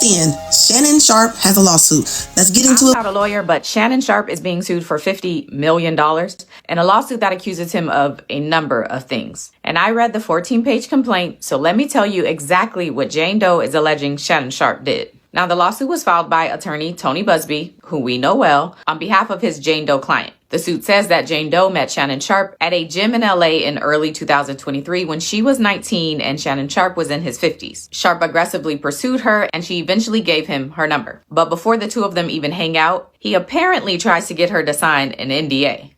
10. Shannon Sharpe has a lawsuit. Let's get into it. I'm not a lawyer, but Shannon Sharpe is being sued for $50 million in a lawsuit that accuses him of a number of things. And I read the 14-page complaint, so let me tell you exactly what Jane Doe is alleging Shannon Sharpe did. Now, the lawsuit was filed by attorney Tony Buzbee, who we know well, on behalf of his Jane Doe client. The suit says that Jane Doe met Shannon Sharpe at a gym in LA in early 2023 when she was 19 and Shannon Sharpe was in his 50s. Sharpe aggressively pursued her and she eventually gave him her number. But before the two of them even hang out, he apparently tries to get her to sign an NDA.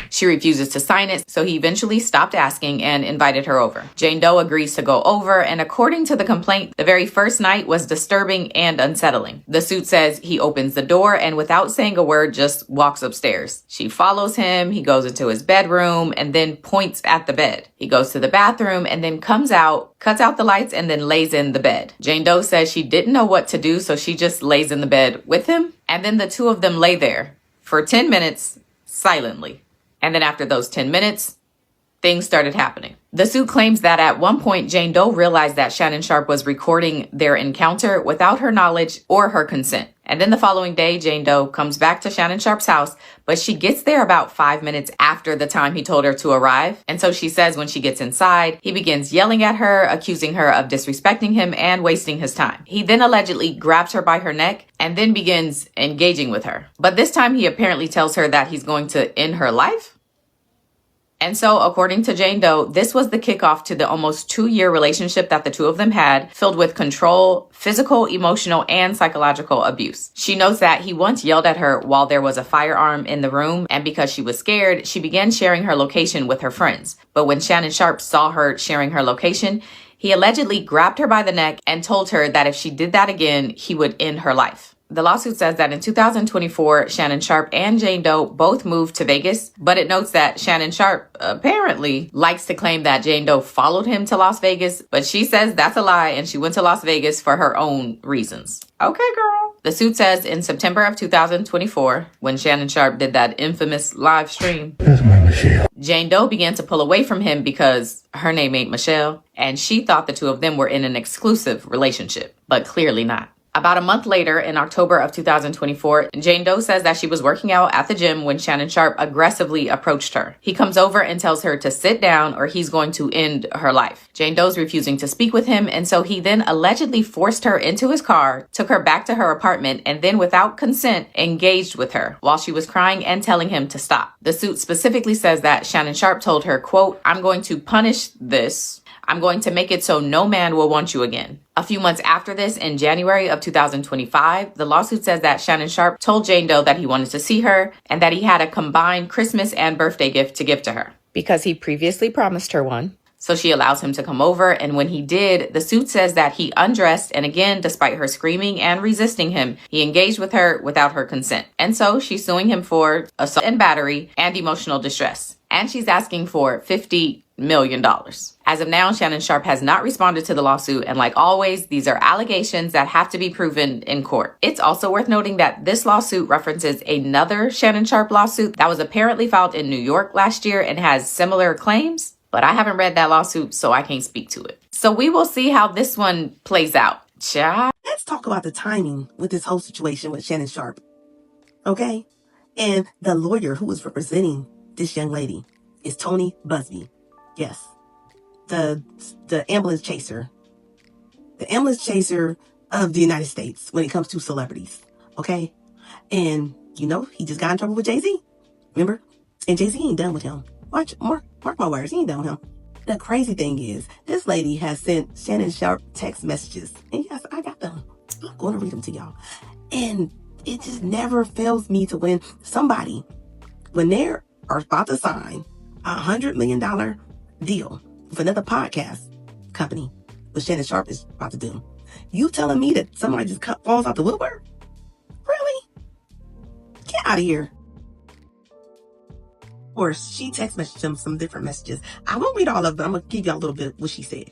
She refuses to sign it, so he eventually stopped asking and invited her over. Jane Doe agrees to go over, and according to the complaint, the very first night was disturbing and unsettling. The suit says he opens the door and without saying a word just walks upstairs. She follows him, he goes into his bedroom and then points at the bed. He goes to the bathroom and then comes out, cuts out the lights and then lays in the bed. Jane Doe says she didn't know what to do, so she just lays in the bed with him, and then the two of them lay there for 10 minutes silently. And then after those 10 minutes, things started happening. The suit claims that at one point, Jane Doe realized that Shannon Sharpe was recording their encounter without her knowledge or her consent. And then the following day, Jane Doe comes back to Shannon Sharpe's house, but she gets there about 5 minutes after the time he told her to arrive. And so she says when she gets inside, he begins yelling at her, accusing her of disrespecting him and wasting his time. He then allegedly grabs her by her neck and then begins engaging with her. But this time he apparently tells her that he's going to end her life. And so, according to Jane Doe, this was the kickoff to the almost 2-year relationship that the two of them had, filled with control, physical, emotional, and psychological abuse. She notes that he once yelled at her while there was a firearm in the room, and because she was scared, she began sharing her location with her friends. But when Shannon Sharpe saw her sharing her location, he allegedly grabbed her by the neck and told her that if she did that again, he would end her life. The lawsuit says that in 2024, Shannon Sharpe and Jane Doe both moved to Vegas, but it notes that Shannon Sharpe apparently likes to claim that Jane Doe followed him to Las Vegas, but she says that's a lie and she went to Las Vegas for her own reasons. Okay, girl. The suit says in September of 2024, when Shannon Sharpe did that infamous live stream, That's my Michelle. Jane Doe began to pull away from him because her name ain't Michelle, and she thought the two of them were in an exclusive relationship, but clearly not. About a month later, in October of 2024, Jane Doe says that she was working out at the gym when Shannon Sharpe aggressively approached her. He comes over and tells her to sit down or he's going to end her life. Jane Doe's refusing to speak with him, and so he then allegedly forced her into his car, took her back to her apartment, and then without consent, engaged with her while she was crying and telling him to stop. The suit specifically says that Shannon Sharpe told her, quote, "I'm going to punish this. I'm going to make it so no man will want you again." A few months after this, in January of 2025, the lawsuit says that Shannon Sharpe told Jane Doe that he wanted to see her and that he had a combined Christmas and birthday gift to give to her because he previously promised her one. So she allows him to come over, and when he did, the suit says that he undressed, and again, despite her screaming and resisting him, he engaged with her without her consent. And so she's suing him for assault and battery and emotional distress. And she's asking for $50 million. As of now, Shannon Sharpe has not responded to the lawsuit, and like always, these are allegations that have to be proven in court. It's also worth noting that this lawsuit references another Shannon Sharpe lawsuit that was apparently filed in New York last year and has similar claims, but I haven't read that lawsuit, so I can't speak to it. So we will see how this one plays out. Ciao. Let's talk about the timing with this whole situation with Shannon Sharpe. Okay? And the lawyer who is representing this young lady is Tony Buzbee. Yes. The ambulance chaser. The ambulance chaser of the United States when it comes to celebrities. Okay? And, you know, he just got in trouble with Jay-Z. Remember? And Jay-Z ain't done with him. Mark my words, he ain't done with him. The crazy thing is, this lady has sent Shannon Sharpe text messages. And yes, I got them. I'm going to read them to y'all. And it just never fails me to when somebody, when they are about to sign $100 million deal with another podcast company, what Shannon Sharpe is about to do, you telling me that somebody just falls out the woodwork? Really? Get out of here. Or she text messaged him some different messages. I won't read all of them. I'm going to give y'all a little bit of what she said.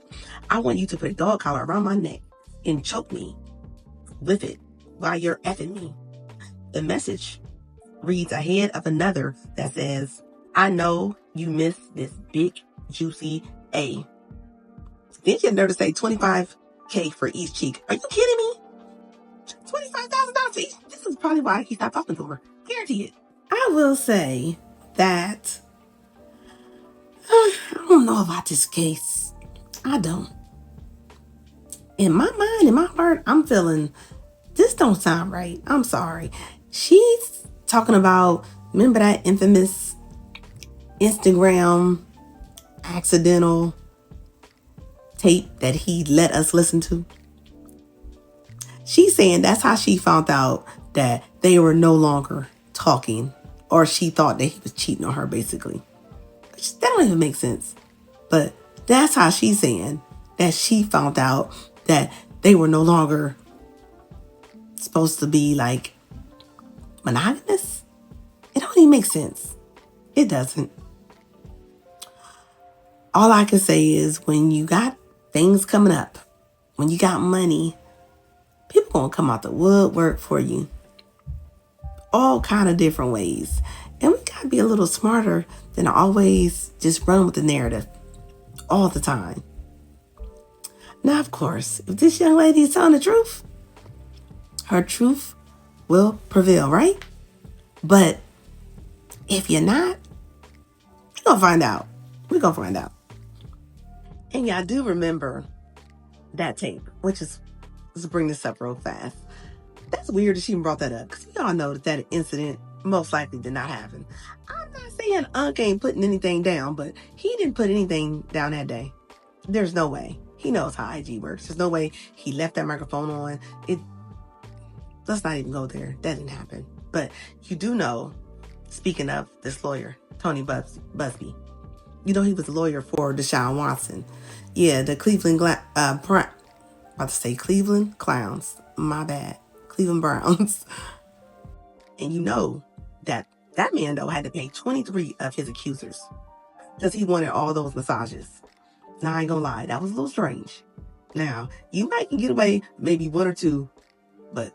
"I want you to put a dog collar around my neck and choke me with it while you're effing me." The message reads ahead of another that says, "I know you miss this big, juicy A." Then she had nerve to say 25 $25K for each cheek. Are you kidding me? $25,000 each. This is probably why he stopped talking to her. Guarantee it. I will say that I don't know about this case. I don't. In my mind, in my heart, I'm feeling this don't sound right. I'm sorry. She's talking about, remember that infamous Instagram accidental tape that he let us listen to? She's saying that's how she found out that they were no longer talking, or she thought that he was cheating on her, basically. That don't even make sense. But that's how she's saying that she found out that they were no longer supposed to be like monogamous. It don't even make sense. It doesn't. All I can say is when you got things coming up, when you got money, people gonna come out the woodwork for you. All kind of different ways. And we gotta be a little smarter than always just run with the narrative all the time. Now, of course, if this young lady is telling the truth, her truth will prevail, right? But if you're not, we're gonna find out. We're gonna find out. And yeah, I do remember that tape, which is, let's bring this up real fast. That's weird that she even brought that up, because we all know that incident most likely did not happen. I'm not saying Unc ain't putting anything down, but he didn't put anything down that day. There's no way. He knows how IG works. There's no way he left that microphone on. Let's not even go there. That didn't happen. But you do know, speaking of this lawyer, Tony Buzbee, you know he was a lawyer for Deshaun Watson. Yeah, the Cleveland Cleveland Clowns. My bad. Cleveland Browns. And you know that man, though, had to pay 23 of his accusers because he wanted all those massages. Now, I ain't gonna lie, that was a little strange. Now, you might can get away maybe one or two, but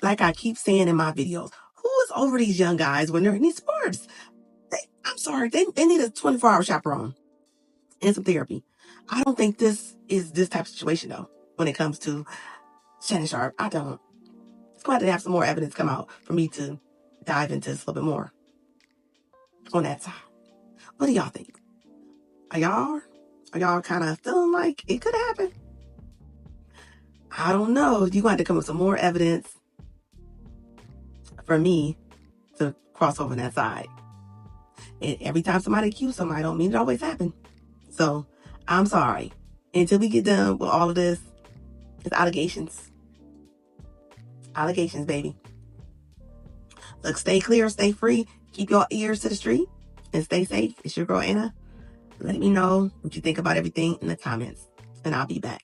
like I keep saying in my videos, who is over these young guys when they're in these sports? I'm sorry, they need a 24-hour chaperone and some therapy. I don't think this is this type of situation, though, when it comes to Shannon Sharpe. I don't. It's going to have some more evidence come out for me to dive into this a little bit more on that side. What do y'all think? Are y'all kind of feeling like it could happen? I don't know. You're going to have to come with some more evidence for me to cross over that side. And every time somebody accuses somebody, I don't mean it always happen. So I'm sorry. Until we get done with all of this, it's allegations. Allegations, baby. Look, stay clear, stay free. Keep your ears to the street and stay safe. It's your girl, Anna. Let me know what you think about everything in the comments, and I'll be back.